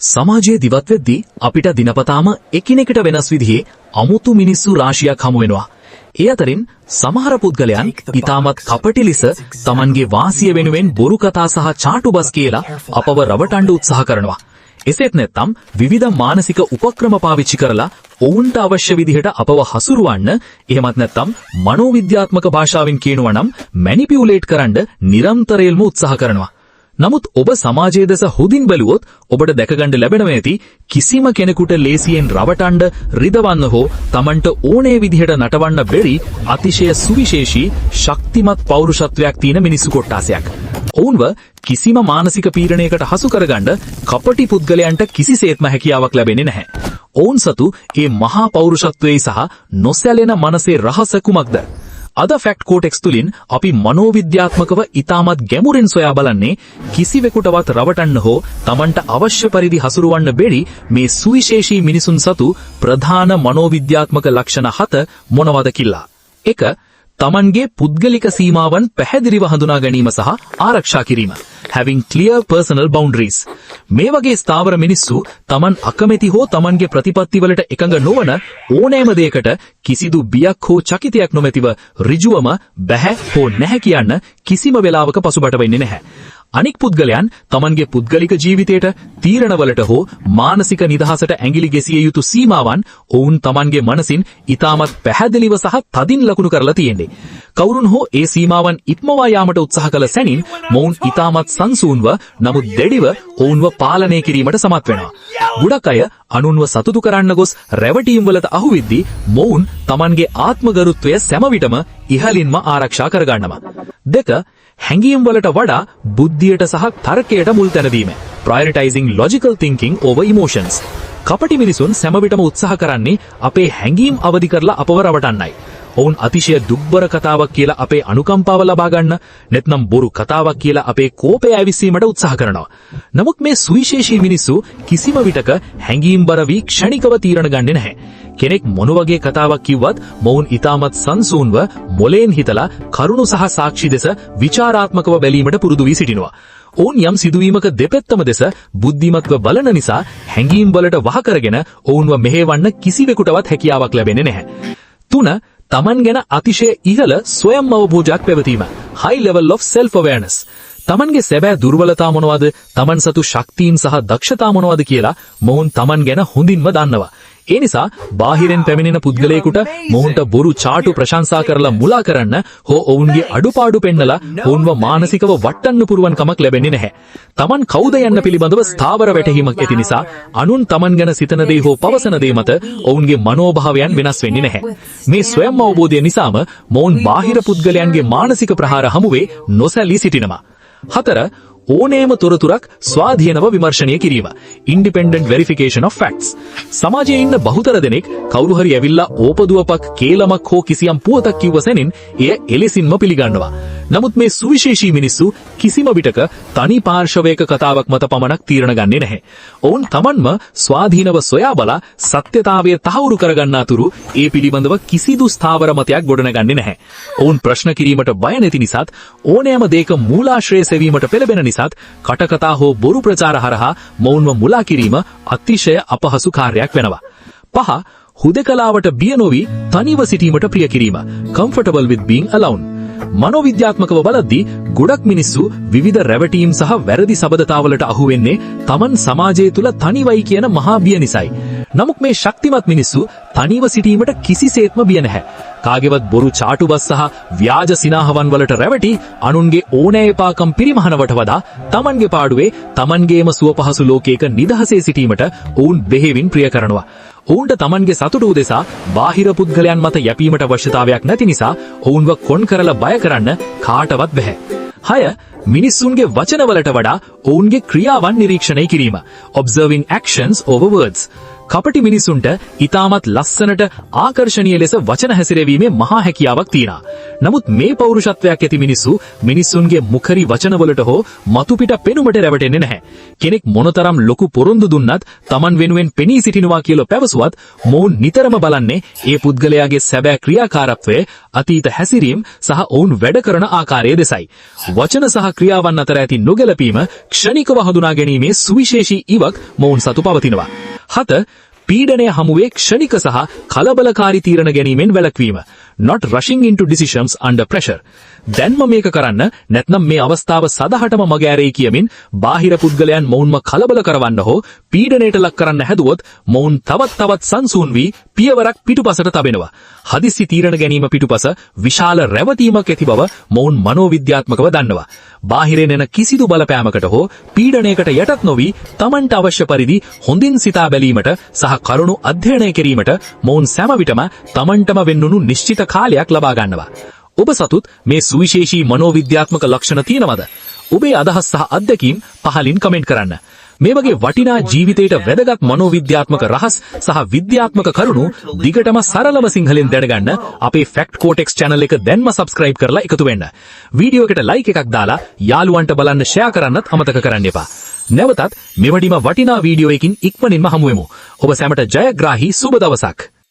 සමාජයේ දිවත් වෙද්දී අපිට දිනපතාම එකිනෙකට වෙනස් විදිහේ අමුතු මිනිස්සු රාශියක් හමු වෙනවා. ඒ අතරින් සමහර පුද්ගලයන් ඊටමත් කපටි ලෙස Tamanගේ වාසිය වෙනුවෙන් බොරු කතා සහ චාටුබස් කියලා අපව රවටන්න උත්සාහ කරනවා. එසේත් නැත්නම් විවිධ මානසික උපක්‍රම පාවිච්චි කරලා ඔවුන්ට අවශ්‍ය විදිහට අපව හසුරුවන්න, එහෙමත් නැත්නම් මනෝවිද්‍යාත්මක භාෂාවෙන් කියනවා නම් මැනිපියුලේට් කරන්න නිරන්තරයෙන්ම උත්සාහ කරනවා. නමුත් ඔබ සමාජයේ දෙස හොදින් බැලුවොත් ඔබට දැකගන්න ලැබෙනවා ඇති කිසිම කෙනෙකුට ලේසියෙන් රවටන්න, රිදවන්න හෝ Tamanට ඕනේ විදිහට නටවන්න බැරි අතිශය සුවිශේෂී ශක්තිමත් පෞරුෂත්වයක් තියෙන මිනිස්සු කොට්ටාසයක්. ඔවුන්ව කිසිම මානසික පීඩනයකට හසු කරගන්න කපටි පුද්ගලයන්ට කිසිසේත්ම හැකියාවක් ලැබෙන්නේ නැහැ. ඔවුන් සතු ඒ මහා පෞරුෂත්වයේ සහ නොසැලෙන මනසේ රහස කුමක්ද? අද ෆැක්ට් කෝටෙක්ස් තුලින් අපි මනෝවිද්‍යාත්මකව ඉතාමත් ගැඹුරින් සොයා බලන්නේ කිසිවෙකුටවත් රවටන්න හෝ Tamanට අවශ්‍ය පරිදි හසුරවන්න බැරි මේ සුවිශේෂී මිනිසුන් සතු ප්‍රධාන මනෝවිද්‍යාත්මක ලක්ෂණ 7 මොනවද කියලා. 1. Tamanගේ පුද්ගලික සීමාවන් පැහැදිලිව හඳුනා ගැනීම සහ ආරක්ෂා කිරීම. Having clear personal boundaries. මේ වගේ ස්ථාවර මිනිස්සු Taman අකමැති හෝ Tamanගේ ප්‍රතිපත්ති වලට එකඟ නොවන ඕනෑම දෙයකට කිසිදු බියක් හෝ චකිතයක් නොමැතිව ඍජුවම බැහැ හෝ නැහැ කියන්න කිසිම වෙලාවක පසුබට වෙන්නේ නැහැ. අනික් පුද්ගලයන් Tamanගේ පුද්ගලික ජීවිතයට, තීරණවලට හෝ මානසික නිදහසට ඇඟිලි ගැසිය යුතු සීමාවන් ඔවුන් Tamanගේ මනසින් ඊටමත් පැහැදිලිව සහ තදින් ලකුණු කරලා තියෙන්නේ. කවුරුන් හෝ ඒ සීමාවන් ඉක්මවා යාමට උත්සාහ කළ සැනින් මොවුන් ඊටමත් සංසූන්ව නමුත් දැඩිව ඔවුන්ව පාලනය කිරීමට සමත් වෙනවා. ගොඩක් අය අනුන්ව සතුටු කරන්න ගොස් රැවටීම් වලට අහු වෙද්දී මොවුන් Tamanගේ ආත්මගරුත්වය සෑම විටම ඉහළින්ම ආරක්ෂා කරගන්නවා. 2. හැඟීම් වලට වඩා බුද්ධියට සහ තර්කයට මුල් තැන දීම. Prioritizing logical thinking over emotions. කපටි මිනිසුන් සෑම විටම උත්සාහ කරන්නේ අපේ හැඟීම් අවදි කරලා අපව රවටන්නයි. ඔවුන් අතිශය දුක්බර කතාවක් කියලා අපේ අනුකම්පාව ලබා ගන්න, නැත්නම් බොරු කතාවක් කියලා අපේ කෝපය ඇවිස්සීමට උත්සාහ කරනවා. නමුත් මේ සුවිශේෂී මිනිස්සු කිසිම විටක හැඟීම්බර වී ක්ෂණිකව තීරණ ගන්නේ නැහැ. කෙනෙක් මොන වගේ කතාවක් කිව්වත් මොවුන් ඊටමත් සංසූන්ව මොලෙන් හිතලා කරුණු සහ සාක්ෂි දෙස විචාරාත්මකව බැලීමට පුරුදු වී සිටිනවා. ඔවුන් යම් සිදුවීමක දෙපැත්තම දෙස බුද්ධිමත්ව බලන නිසා හැඟීම් වලට වහ කරගෙන ඔවුන්ව මෙහෙවන්න කිසිවෙකුටවත් හැකියාවක් ලැබෙන්නේ නැහැ. 3. Taman ගැන අතිශය ඉහළ ස්වයං අවබෝධයක් පැවතීම. High level of self awareness. Tamanගේ සැබෑ දුර්වලතා මොනවද? Taman සතු ශක්තියින් සහ දක්ෂතා මොනවද කියලා මොවුන් Taman ගැන හොඳින්ම දන්නවා. ඒ නිසා බාහිරින් පැමිණෙන පුද්ගලයෙකුට මොවුන්ට බොරු චාටු ප්‍රශංසා කරලා මුලා කරන්න හෝ ඔවුන්ගේ අඩුපාඩු පෙන්නලා ඔවුන්ව මානසිකව වටන්න පුරුවන් කමක් ලැබෙන්නේ නැහැ. Taman කවුද යන්න පිළිබඳව ස්ථාවර වැටහීමක් ඇති නිසා අනුන් Taman ගැන සිතන දේ හෝ පවසන දේ මත ඔවුන්ගේ මනෝභාවයන් වෙනස් වෙන්නේ නැහැ. මේ ස්වයං අවබෝධය නිසාම මොවුන් බාහිර පුද්ගලයන්ගේ මානසික ප්‍රහාර හමුවේ නොසැලී සිටිනවා. 4. ඕනෑම තොරතුරක් ස්වාධීනව විමර්ශනය කිරීම. Independent verification of facts. සමාජයේ ඉන්න බහුතර දෙනෙක් කවුරු හරි ඇවිල්ලා ඕපදුවපක්, කේලමක් හෝ කිසියම් පුවතක් කිව්ව සැනින් එය එලෙසින්ම පිළිගන්නවා. නමුත් මේ සුවිශේෂී මිනිස්සු කිසිම විටක තනි පාර්ශවයක කතාවක් මත පමණක් තීරණ ගන්නේ නැහැ. ඔවුන් Tamanම ස්වාධීනව සොයා බලා සත්‍යතාවය තහවුරු කරගන්න අතුරු ඒ පිළිබඳව කිසිදු ස්ථාවර මතයක් ගොඩනගන්නේ නැහැ. ඔවුන් ප්‍රශ්න කිරීමට බය නැති නිසාත් ඕනෑම දෙයක මූලාශ්‍රය සෙවීමට පෙළඹෙන නිසාත් කටකතා හෝ බොරු ප්‍රචාර හරහා මොවුන්ව මුලා කිරීම අතිශය අපහසු කාර්යයක් වෙනවා. 5. හුදකලාවට බිය නොවි තනිව සිටීමට ප්‍රිය කිරීම. Comfortable with being alone. මනෝවිද්‍යාත්මකව බලද්දී ගොඩක් මිනිස්සු විවිධ රැවටීම් සහ වැරදි සබඳතාවලට අහු වෙන්නේ Taman සමාජය තුල තනිවයි කියන මහා බිය නිසායි. නමුත් මේ ශක්තිමත් මිනිස්සු තනිව සිටීමට කිසිසේත්ම බිය නැහැ. කාගේවත් බොරු චාටුබස් සහ ව්‍යාජ සිනාහවන් වලට රැවටි අනුන්ගේ ඕනෑපාකම් පිරිමහනවට වඩා Tamanගේ පාඩුවේ Tamanගේම සුවපහසු ලෝකයක නිදහසේ සිටීමට ඔවුන් බෙහෙවින් ප්‍රිය කරනවා. ඔවුන්ට Tamanගේ සතුට උදෙසා බාහිර පුද්ගලයන් මත යැපීමට අවශ්‍යතාවයක් නැති නිසා ඔවුන්ව කොන් කරලා බය කරන්න කාටවත් බැහැ. 6. මිනිස්සුන්ගේ වචනවලට වඩා ඔවුන්ගේ ක්‍රියාවන් නිරීක්ෂණය කිරීම. Observing actions over words. කපටි මිනිසුන්ට ඊටමත් ලස්සනට ආකර්ශනීය ලෙස වචන හැසිරවීමේ මහා හැකියාවක් තියෙනවා. නමුත් මේ පෞරුෂත්වයක් ඇති මිනිසුන්ගේ මුඛරි වචනවලට හෝ මතු පිට පෙනුමට රැවටෙන්නේ නැහැ. කෙනෙක් මොනතරම් ලොකු පොරොන්දු දුන්නත් Taman වෙනුවෙන් පෙනී සිටිනවා කියලා පැවසුවත් මොවුන් නිතරම බලන්නේ ඒ පුද්ගලයාගේ සැබෑ ක්‍රියාකාරත්වය, අතීත හැසිරීම් සහ ඔවුන් වැඩ කරන ආකාරය දෙසයි. වචන සහ ක්‍රියාවන් අතර ඇති නොගැලපීම ක්ෂණිකව හඳුනා ගැනීමේ සුවිශේෂී ඉවක් මොවුන් සතු පවතිනවා. 7. පීඩනය හමුවේ ක්ෂණික සහ කලබලකාරී තීරණ ගැනීමෙන් වැළැක්වීම. Not rushing into decisions under pressure. දැන්ම මේක කරන්න නැත්නම් මේ අවස්ථාව සදහටම මග ඇරෙයි කියමින් බාහිර පුද්ගලයන් මොවුන්ම කලබල කරවන්න හෝ පීඩනයට ලක් කරන්න හැදුවොත් මොවුන් තවත් සංසූන් වී පියවරක් පිටුපසට තබෙනවා. හදිස්සි තීරණ ගැනීම පිටුපස විශාල රැවටීමක් ඇති බව මොවුන් මනෝවිද්‍යාත්මකව දන්නවා. බාහිරෙන් එන කිසිදු බලපෑමකට හෝ පීඩනයකට යටත් නොවි Tamanට අවශ්‍ය පරිදි හොඳින් සිතා බැලීමට සහ කරුණු අධ්‍යයනය කිරීමට මොවුන් සෑම විටම Tamanටම වෙන්නුණු නිශ්චිත කාලයක් ලබා ගන්නවා. ඔබ සතුත් මේ සුවිශේෂී මනෝවිද්‍යාත්මක ලක්ෂණ තියෙනවද? ඔබේ අදහස් සහ අත්දැකීම් පහලින් කමෙන්ට් කරන්න. මේ වගේ වටිනා ජීවිතයට වැදගත් මනෝවිද්‍යාත්මක රහස් සහ විද්‍යාත්මක කරුණු දිගටම සරලව සිංහලෙන් දැනගන්න අපේ ෆැක්ට් කෝටෙක්ස් channel එක දැන්ම subscribe කරලා එකතු වෙන්න. වීඩියෝ එකට like එකක් දාලා යාළුවන්ට බලන්න share කරන්නත් අමතක කරන්න එපා. නැවතත් මෙවැනිම වටිනා වීඩියෝ එකකින් ඉක්මනින්ම හමු වෙමු. ඔබ සැමට ජයග්‍රාහී සුබ දවසක්.